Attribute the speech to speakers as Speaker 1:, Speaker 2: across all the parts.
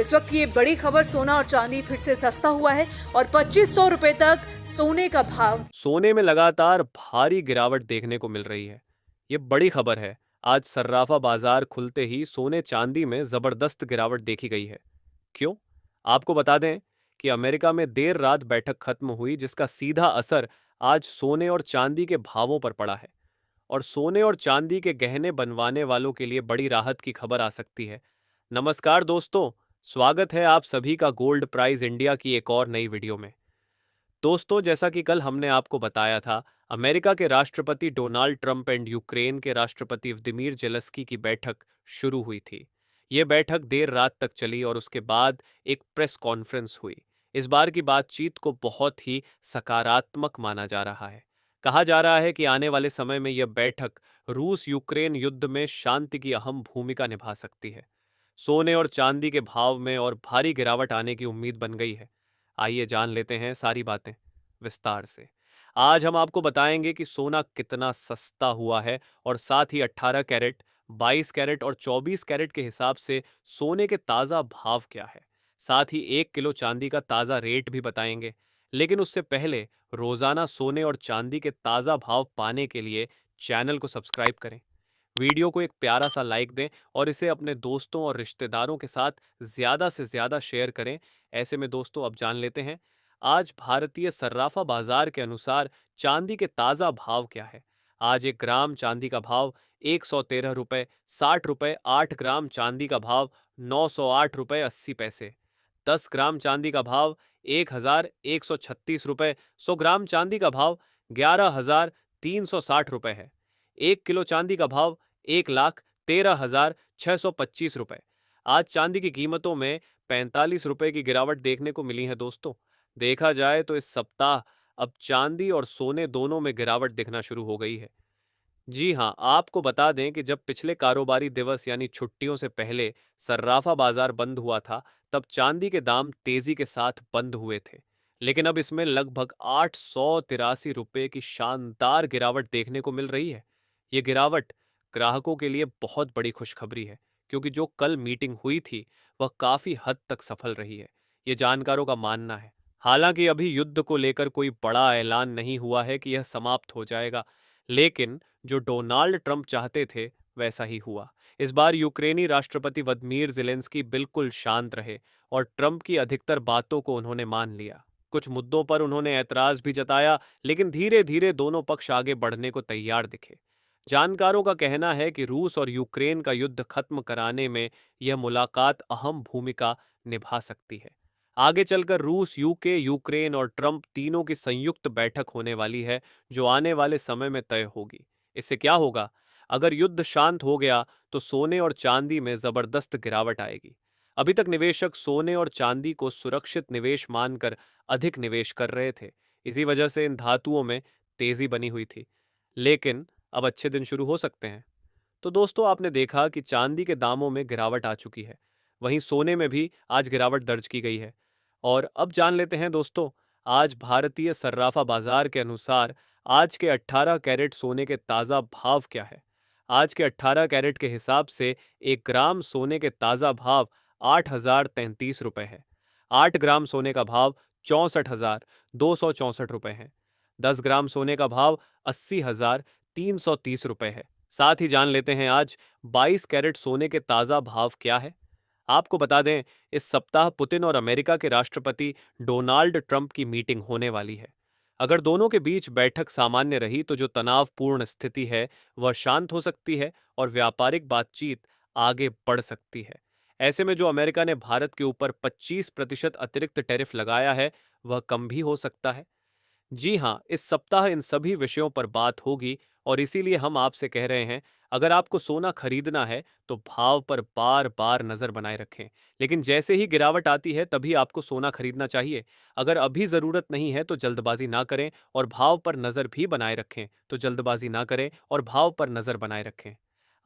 Speaker 1: इस वक्त ये बड़ी खबर, सोना और चांदी फिर से सस्ता हुआ है और 2500 रुपए तक सोने का भाव।
Speaker 2: सोने में लगातार भारी गिरावट देखने को मिल रही है। ये बड़ी खबर है। आज सर्राफा बाजार खुलते ही सोने चांदी में जबरदस्त गिरावट देखी गई है। क्यों? आपको बता दें कि अमेरिका में देर रात बैठक खत्म हुई, जिसका सीधा असर आज सोने और चांदी के भावों पर पड़ा है। और सोने और चांदी के गहने बनवाने वालों के लिए बड़ी राहत की खबर आ सकती है। नमस्कार दोस्तों, स्वागत है आप सभी का गोल्ड प्राइज इंडिया की एक और नई वीडियो में। दोस्तों, जैसा कि कल हमने आपको बताया था, अमेरिका के राष्ट्रपति डोनाल्ड ट्रंप एंड यूक्रेन के राष्ट्रपति व्लादिमीर जेलेंस्की की बैठक शुरू हुई थी। ये बैठक देर रात तक चली और उसके बाद एक प्रेस कॉन्फ्रेंस हुई। इस बार की बातचीत को बहुत ही सकारात्मक माना जा रहा है। कहा जा रहा है कि आने वाले समय में यह बैठक रूस यूक्रेन युद्ध में शांति की अहम भूमिका निभा सकती है। सोने और चांदी के भाव में और भारी गिरावट आने की उम्मीद बन गई है। आइए जान लेते हैं सारी बातें विस्तार से। आज हम आपको बताएंगे कि सोना कितना सस्ता हुआ है और साथ ही 18 कैरेट, 22 कैरेट और 24 कैरेट के हिसाब से सोने के ताज़ा भाव क्या है। साथ ही 1 किलो चांदी का ताज़ा रेट भी बताएंगे। लेकिन उससे पहले रोज़ाना सोने और चांदी के ताज़ा भाव पाने के लिए चैनल को सब्सक्राइब करें, वीडियो को एक प्यारा सा लाइक दें और इसे अपने दोस्तों और रिश्तेदारों के साथ ज़्यादा से ज़्यादा शेयर करें। ऐसे में दोस्तों, अब जान लेते हैं आज भारतीय सर्राफा बाजार के अनुसार चांदी के ताज़ा भाव क्या है। आज 1 ग्राम चांदी का भाव 113 रुपये 60 रुपये, 8 ग्राम चांदी का भाव 908 रुपये 80 पैसे, 10 ग्राम चांदी का भाव 1136 रुपये, 100 ग्राम चांदी का भाव 11,360 रुपये है। 1 किलो चांदी का भाव 1,13,625 रुपये। आज चांदी की कीमतों में 45 रुपये की गिरावट देखने को मिली है दोस्तों। देखा जाए तो इस सप्ताह अब चांदी और सोने दोनों में गिरावट दिखना शुरू हो गई है। जी हाँ, आपको बता दें कि जब पिछले कारोबारी दिवस यानी छुट्टियों से पहले सर्राफा बाजार बंद हुआ था, तब चांदी के दाम तेजी के साथ बंद हुए थे। लेकिन अब इसमें लगभग 883 रुपये की शानदार गिरावट देखने को मिल रही है। ये गिरावट ग्राहकों के लिए बहुत बड़ी खुशखबरी है, क्योंकि जो कल मीटिंग हुई थी वह काफी हद तक सफल रही है, ये जानकारों का मानना है। हालांकि अभी युद्ध को लेकर कोई बड़ा ऐलान नहीं हुआ है कि यह समाप्त हो जाएगा, लेकिन जो डोनाल्ड ट्रंप चाहते थे वैसा ही हुआ। इस बार यूक्रेनी राष्ट्रपति व्लादिमीर जेलेंस्की बिल्कुल शांत रहे और ट्रंप की अधिकतर बातों को उन्होंने मान लिया। कुछ मुद्दों पर उन्होंने ऐतराज भी जताया, लेकिन धीरे धीरे दोनों पक्ष आगे बढ़ने को तैयार दिखे। जानकारों का कहना है कि रूस और यूक्रेन का युद्ध खत्म कराने में यह मुलाकात अहम भूमिका निभा सकती है। आगे चलकर रूस, यूके, यूक्रेन और ट्रंप तीनों की संयुक्त बैठक होने वाली है, जो आने वाले समय में तय होगी। इससे क्या होगा? अगर युद्ध शांत हो गया तो सोने और चांदी में जबरदस्त गिरावट आएगी। अभी तक निवेशक सोने और चांदी को सुरक्षित निवेश मानकर अधिक निवेश कर रहे थे। इसी वजह से इन धातुओं में तेजी बनी हुई थी। लेकिन अब अच्छे दिन शुरू हो सकते हैं। तो दोस्तों, आपने देखा कि चांदी के दामों में गिरावट आ चुकी है। वहीं सोने में भी आज गिरावट दर्ज की गई है। और अब जान लेते हैं दोस्तों, आज भारतीय सर्राफा बाजार के अनुसार आज के 18 कैरेट सोने के ताज़ा भाव क्या है। आज के 18 कैरेट के हिसाब से 1 ग्राम सोने के ताज़ा भाव 8,033 रुपये है। 8 ग्राम सोने का भाव 64,264 रुपये है। 10 ग्राम सोने का भाव 80,330 रुपये है। साथ ही जान लेते हैं आज 22 कैरेट सोने के ताज़ा भाव क्या है। आपको बता दें, इस सप्ताह पुतिन और अमेरिका के राष्ट्रपति डोनाल्ड ट्रंप की मीटिंग होने वाली है। अगर दोनों के बीच बैठक सामान्य रही तो जो तनावपूर्ण स्थिति है वह शांत हो सकती है और व्यापारिक बातचीत आगे बढ़ सकती है। ऐसे में जो अमेरिका ने भारत के ऊपर 25% अतिरिक्त टैरिफ लगाया है वह कम भी हो सकता है। जी हाँ, इस सप्ताह इन सभी विषयों पर बात होगी और इसीलिए हम आपसे कह रहे हैं, अगर आपको सोना खरीदना है तो भाव पर बार बार नजर बनाए रखें। लेकिन जैसे ही गिरावट आती है तभी आपको सोना खरीदना चाहिए। अगर अभी ज़रूरत नहीं है तो जल्दबाजी ना करें और भाव पर नज़र भी बनाए रखें, तो जल्दबाजी ना करें और भाव पर नज़र बनाए रखें।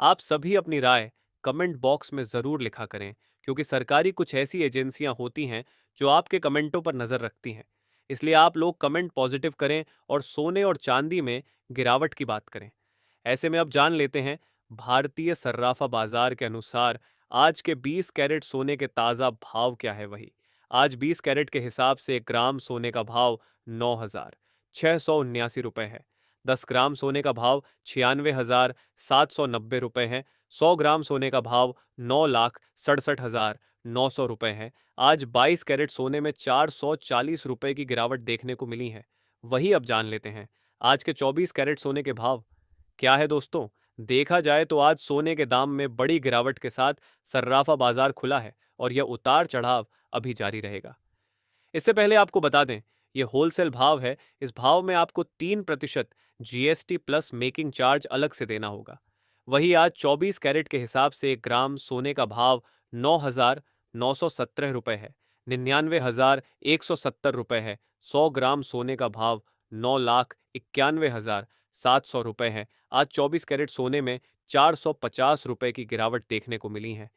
Speaker 2: आप सभी अपनी राय कमेंट बॉक्स में ज़रूर लिखा करें, क्योंकि सरकारी कुछ ऐसी एजेंसियां होती हैं जो आपके कमेंटों पर नज़र रखती हैं। इसलिए आप लोग कमेंट पॉजिटिव करें और सोने और चांदी में गिरावट की बात करें। ऐसे में अब जान लेते हैं भारतीय सर्राफा बाजार के अनुसार आज के 20 कैरेट सोने के ताज़ा भाव क्या है वही। आज 20 कैरेट के हिसाब से 1 ग्राम सोने का भाव 9,679 रुपए है। 10 ग्राम सोने का भाव 96,790 रुपए है। 100 ग्राम सोने का भाव 9,67,900 रुपए है। आज 22 कैरेट सोने में 440 रुपए की गिरावट देखने को मिली है। वही अब जान लेते हैं आज के 24 कैरेट सोने के भाव क्या है दोस्तों। देखा जाए तो आज सोने के दाम में बड़ी गिरावट के साथ सर्राफा बाजार खुला है और यह उतार चढ़ाव अभी जारी रहेगा। इससे पहले आपको बता दें, यह होलसेल भाव है। इस भाव में आपको 3% जीएसटी प्लस मेकिंग चार्ज अलग से देना होगा। वही आज 24 कैरेट के हिसाब से 1 ग्राम सोने का भाव 9,917 रुपए है। 99,170 रुपए है। 100 ग्राम सोने का भाव 9,91,700 रुपए है। आज 24 कैरेट सोने में 450 रुपए की गिरावट देखने को मिली है।